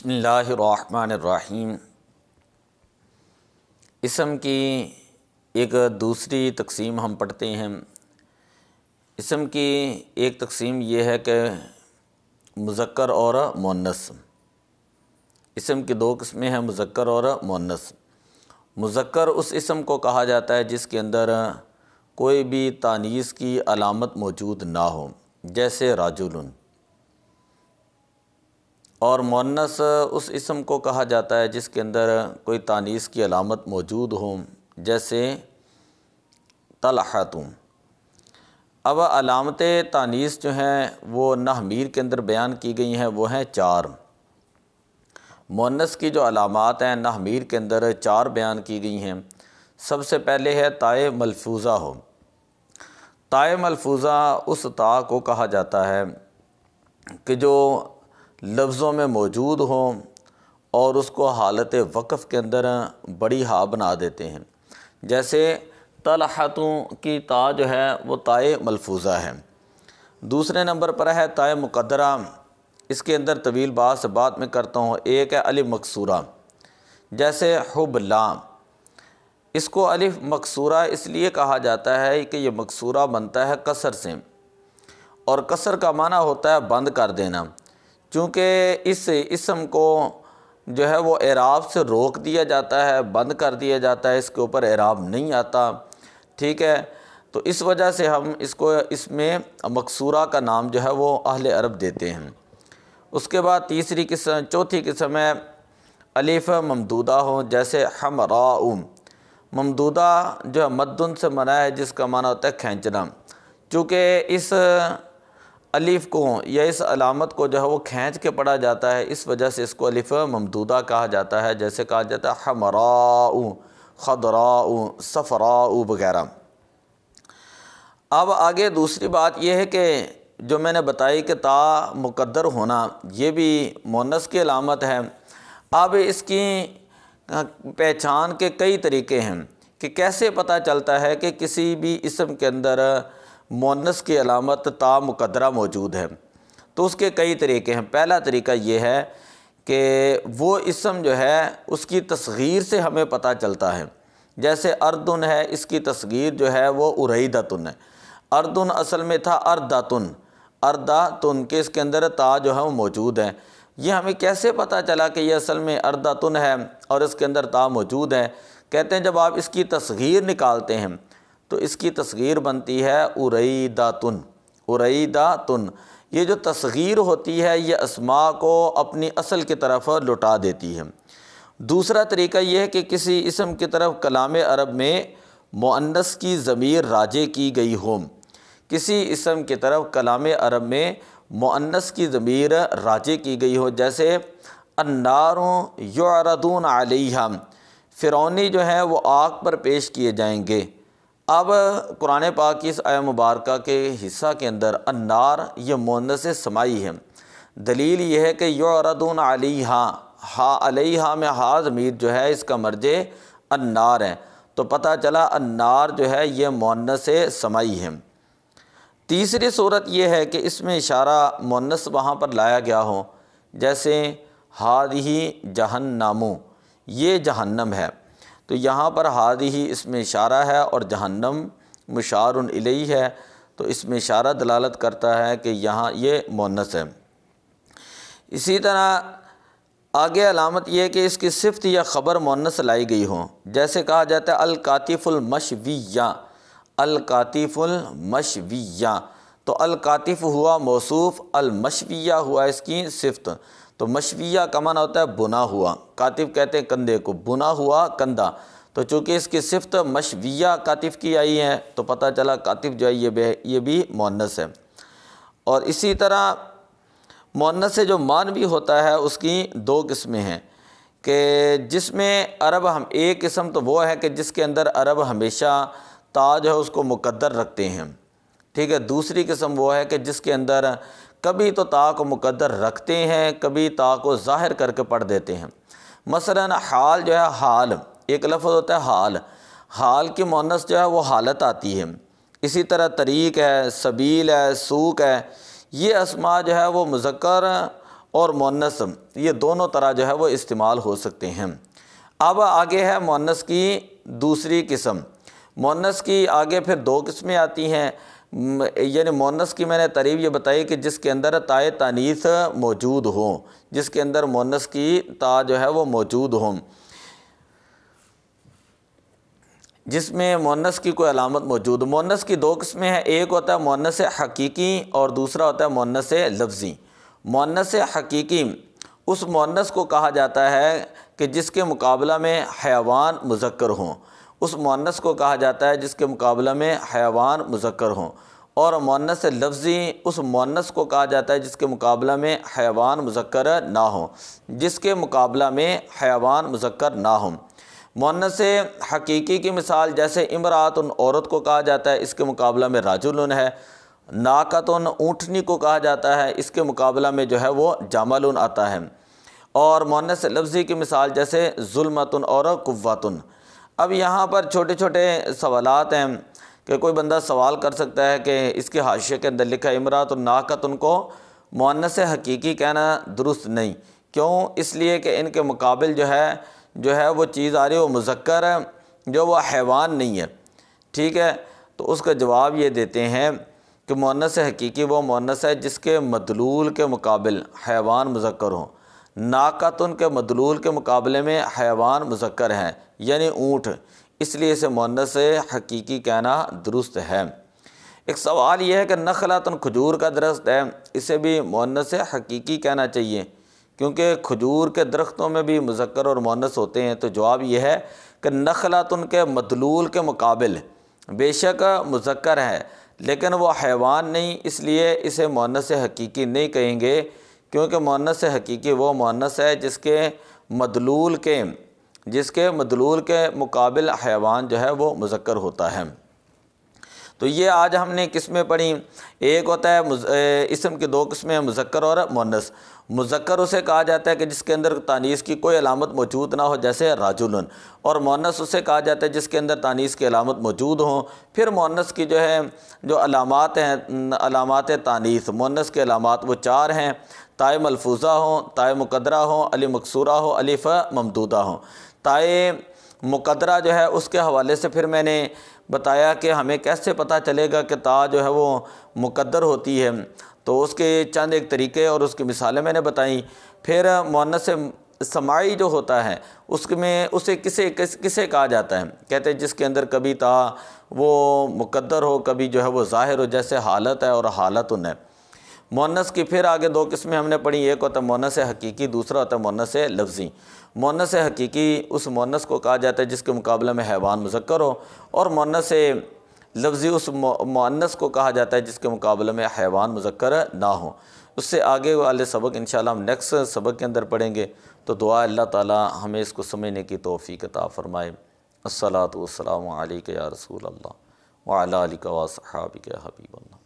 بسم اللہ الرحمن الرحیم۔ اسم کی ایک دوسری تقسیم ہم پڑھتے ہیں۔ اسم کی ایک تقسیم یہ ہے کہ مذکر اور مؤنث۔ اسم کی دو قسمیں ہیں، مذکر اور مؤنث۔ مذکر اس اسم کو کہا جاتا ہے جس کے اندر کوئی بھی تانیث کی علامت موجود نہ ہو، جیسے راجل۔ اور مؤنث اس اسم کو کہا جاتا ہے جس کے اندر کوئی تانیث کی علامت موجود ہو، جیسے طلحۃ۔ اب علامت تانیث جو ہیں وہ نحمیر کے اندر بیان کی گئی ہیں، وہ ہیں 4۔ مؤنث کی جو علامات ہیں نحمیر کے اندر 4 بیان کی گئی ہیں۔ سب سے پہلے ہے تائے ملفوظہ ہو۔ تائے ملفوظہ اس تا کو کہا جاتا ہے کہ جو لفظوں میں موجود ہوں اور اس کو حالت وقف کے اندر بڑی ہا بنا دیتے ہیں، جیسے طلحتوں کی تا جو ہے وہ تائے ملفوظہ ہے۔ دوسرے نمبر پر ہے تائے مقدرہ۔ اس کے اندر طویل بحث بعد میں کرتا ہوں۔ ایک ہے الف مکسورہ، جیسے حبلا۔ اس کو الف مکسورہ اس لیے کہا جاتا ہے کہ یہ مکسورہ بنتا ہے کسر سے، اور کسر کا معنی ہوتا ہے بند کر دینا۔ چونکہ اس اسم کو جو ہے وہ اعراب سے روک دیا جاتا ہے، بند کر دیا جاتا ہے، اس کے اوپر اعراب نہیں آتا، ٹھیک ہے، تو اس وجہ سے ہم اس کو اس میں مکسورہ کا نام جو ہے وہ اہل عرب دیتے ہیں۔ اس کے بعد چوتھی قسم ہے الف ممدودہ ہوں، جیسے حمراء۔ ممدودہ جو ہے مدن سے منع ہے، جس کا معنی ہوتا ہے کھینچنا۔ چونکہ اس الف کو یا اس علامت کو جو ہے وہ کھینچ کے پڑھا جاتا ہے، اس وجہ سے اس کو الف ممدودہ کہا جاتا ہے، جیسے کہا جاتا ہے حمراء، خضراء، صفراء وغیرہ۔ اب آگے دوسری بات یہ ہے کہ جو میں نے بتائی کہ تا مقدر ہونا یہ بھی مؤنث کی علامت ہے۔ اب اس کی پہچان کے کئی طریقے ہیں کہ کیسے پتہ چلتا ہے کہ کسی بھی اسم کے اندر مؤنث کی علامت تا مقدرہ موجود ہے۔ تو اس کے کئی طریقے ہیں۔ پہلا طریقہ یہ ہے کہ وہ اسم جو ہے اس کی تصغیر سے ہمیں پتہ چلتا ہے، جیسے اردن ہے، اس کی تصغیر جو ہے وہ اریدتن ہے۔ اردن اصل میں تھا ارداتن، ارداتن کے اس کے اندر تا جو ہے وہ موجود ہے۔ یہ ہمیں کیسے پتہ چلا کہ یہ اصل میں ارداتن ہے اور اس کے اندر تا موجود ہے؟ کہتے ہیں جب آپ اس کی تصغیر نکالتے ہیں تو اس کی تصغیر بنتی ہے اریداتن، اریداتن۔ یہ جو تصغیر ہوتی ہے یہ اسماء کو اپنی اصل کی طرف لوٹا دیتی ہے۔ دوسرا طریقہ یہ ہے کہ کسی اسم کی طرف کلام عرب میں مؤنث کی ضمیر راجع کی گئی ہو۔ کسی اسم کی طرف کلام عرب میں مؤنث کی ضمیر راجع کی گئی ہو، جیسے النار یعرضون علیہا، فرعونی جو ہیں وہ آگ پر پیش کیے جائیں گے۔ اب قرآن پاک کی اس آیہ مبارکہ کے حصہ کے اندر النار یہ مؤنث سمائی ہے۔ دلیل یہ ہے کہ یعرضون علیہا، ہا علیہا میں ہا ضمیر جو ہے اس کا مرجع النار ہے، تو پتہ چلا النار جو ہے یہ مؤنث سمائی ہے۔ تیسری صورت یہ ہے کہ اس میں اشارہ مؤنث وہاں پر لایا گیا ہو، جیسے ہذہ جہنم، یہ جہنم ہے، تو یہاں پر ہذہ اس میں اشارہ ہے اور جہنم مشار الیہ ہے، تو اس میں اشارہ دلالت کرتا ہے کہ یہاں یہ مؤنث ہے۔ اسی طرح آگے علامت یہ ہے کہ اس کی صفت یا خبر مؤنث لائی گئی ہو، جیسے کہا جاتا ہے الکاتف المشویہ، الکاتف المشویہ، تو الکاتف ہوا موصوف، المشویہ ہوا اس کی صفت۔ تو مشویہ کا معنی ہوتا ہے بنا ہوا، کاتف کہتے ہیں کندھے کو، بنا ہوا کندھا، تو چونکہ اس کی صفت مشویہ کاتف کی آئی ہے تو پتہ چلا کاتف جو ہے یہ بھی مؤنث ہے۔ اور اسی طرح مؤنث سے جو معنوی ہوتا ہے اس کی 2 قسمیں ہیں، کہ جس میں عرب ہم ایک قسم تو وہ ہے کہ جس کے اندر عرب ہمیشہ تا جو ہے اس کو مقدر رکھتے ہیں، ٹھیک ہے۔ دوسری قسم وہ ہے کہ جس کے اندر کبھی تو تا کو مقدر رکھتے ہیں، کبھی تا کو ظاہر کر کے پڑھ دیتے ہیں۔ مثلا حال جو ہے، حال ایک لفظ ہوتا ہے حال، حال کی مؤنث جو ہے وہ حالت آتی ہے۔ اسی طرح طریق ہے، سبیل ہے، سوق ہے، یہ اسماء جو ہے وہ مذکر اور مؤنث یہ دونوں طرح جو ہے وہ استعمال ہو سکتے ہیں۔ اب آگے ہے مؤنث کی دوسری قسم۔ مؤنث کی آگے پھر دو قسمیں آتی ہیں، یعنی مؤنث کی میں نے تعریف یہ بتائی کہ جس کے اندر تائے تانیث موجود ہوں، جس کے اندر مؤنث کی تا جو ہے وہ موجود ہوں، جس میں مؤنث کی کوئی علامت موجود ہو۔ مؤنث کی دو قسمیں ہیں، ایک ہوتا ہے مؤنث حقیقی اور دوسرا ہوتا ہے مؤنث لفظی۔ مؤنث حقیقی اس مؤنث کو کہا جاتا ہے کہ جس کے مقابلہ میں حیوان مذکر ہوں، اس مؤنث کو کہا جاتا ہے جس کے مقابلہ میں حیوان مذکر ہوں۔ اور مؤنث لفظی اس مؤنث کو کہا جاتا ہے جس کے مقابلہ میں حیوان مذکر نہ ہوں، جس کے مقابلہ میں حیوان مذکر نہ ہوں۔ مؤنث حقیقی کی مثال جیسے امرأۃ عورت کو کہا جاتا ہے، اس کے مقابلہ میں رجل ہے۔ ناقۃ اونٹنی کو کہا جاتا ہے، اس کے مقابلہ میں جو ہے وہ جمل آتا ہے۔ اور مؤنث لفظی کی مثال جیسے ظلمۃ اور قوۃ۔ اب یہاں پر چھوٹے چھوٹے سوالات ہیں کہ کوئی بندہ سوال کر سکتا ہے کہ اس کے حاشیے کے اندر لکھا ہے امرأۃ ناقۃ کو مؤنث حقیقی کہنا درست نہیں، کیوں؟ اس لیے کہ ان کے مقابل جو ہے وہ چیز آ رہی ہے وہ مذکر ہے، جو وہ حیوان نہیں ہے، ٹھیک ہے؟ تو اس کا جواب یہ دیتے ہیں کہ مؤنث حقیقی وہ مؤنث ہے جس کے مدلول کے مقابل حیوان مذکر ہوں۔ ناقۃ کے مدلول کے مقابلے میں حیوان مذکر ہیں، یعنی اونٹ، اس لیے اسے مؤنث حقیقی کہنا درست ہے۔ ایک سوال یہ ہے کہ نخلۃ کھجور کا درخت ہے، اسے بھی مؤنث حقیقی کہنا چاہیے کیونکہ کھجور کے درختوں میں بھی مذکر اور مؤنث ہوتے ہیں۔ تو جواب یہ ہے کہ نخلۃ کے مدلول کے مقابل بے شک مذکر ہے لیکن وہ حیوان نہیں، اس لیے اسے مؤنث حقیقی نہیں کہیں گے، کیونکہ مؤنث حقیقی وہ مؤنث ہے جس کے مدلول کے مقابل حیوان جو ہے وہ مذکر ہوتا ہے۔ تو یہ آج ہم نے قسمیں پڑھی۔ ایک ہوتا ہے اسم کی دو قسمیں ہیں، مذکر اور مؤنث۔ مذکر اسے کہا جاتا ہے کہ جس کے اندر تانیث کی کوئی علامت موجود نہ ہو، جیسے رجل، اور مؤنث اسے کہا جاتا ہے جس کے اندر تانیث کی علامت موجود ہوں۔ پھر مؤنث کی جو علامات ہیں، علامات تانیث، مؤنث کے علامات وہ چار ہیں، تائے ملفوظہ ہوں، تائے مقدرہ ہوں، الف مکسورہ ہو، الف ممدودہ ہوں۔ تائے مقدرہ جو ہے اس کے حوالے سے پھر میں نے بتایا کہ ہمیں کیسے پتہ چلے گا کہ تا جو ہے وہ مقدر ہوتی ہے، تو اس کے چند ایک طریقے اور اس کی مثالیں میں نے بتائیں۔ پھر مؤنث سماعی جو ہوتا ہے اس میں اسے کسے کہا جاتا ہے؟ کہتے ہیں جس کے اندر کبھی تا وہ مقدر ہو، کبھی جو ہے وہ ظاہر ہو، جیسے حالت ہے اور حالتن ہے۔ مؤنث کی پھر آگے دو قسمیں ہم نے پڑھی، ایک ہوتا ہے مؤنث حقیقی، دوسرا ہوتا ہے مؤنث لفظی۔ مؤنث حقیقی اس مؤنث کو کہا جاتا ہے جس کے مقابلہ میں حیوان مذکر ہو، اور مؤنث لفظی اس مؤنث کو کہا جاتا ہے جس کے مقابلے میں حیوان مذکر نہ ہو۔ اس سے آگے والے سبق انشاءاللہ ہم نیکسٹ سبق کے اندر پڑھیں گے۔ تو دعا اللہ تعالی ہمیں اس کو سمجھنے کی توفیق عطا فرمائے۔ الصلاۃ والسلام علیک یا رسول اللہ وعلی آلک و اصحابک یا حبیب اللہ۔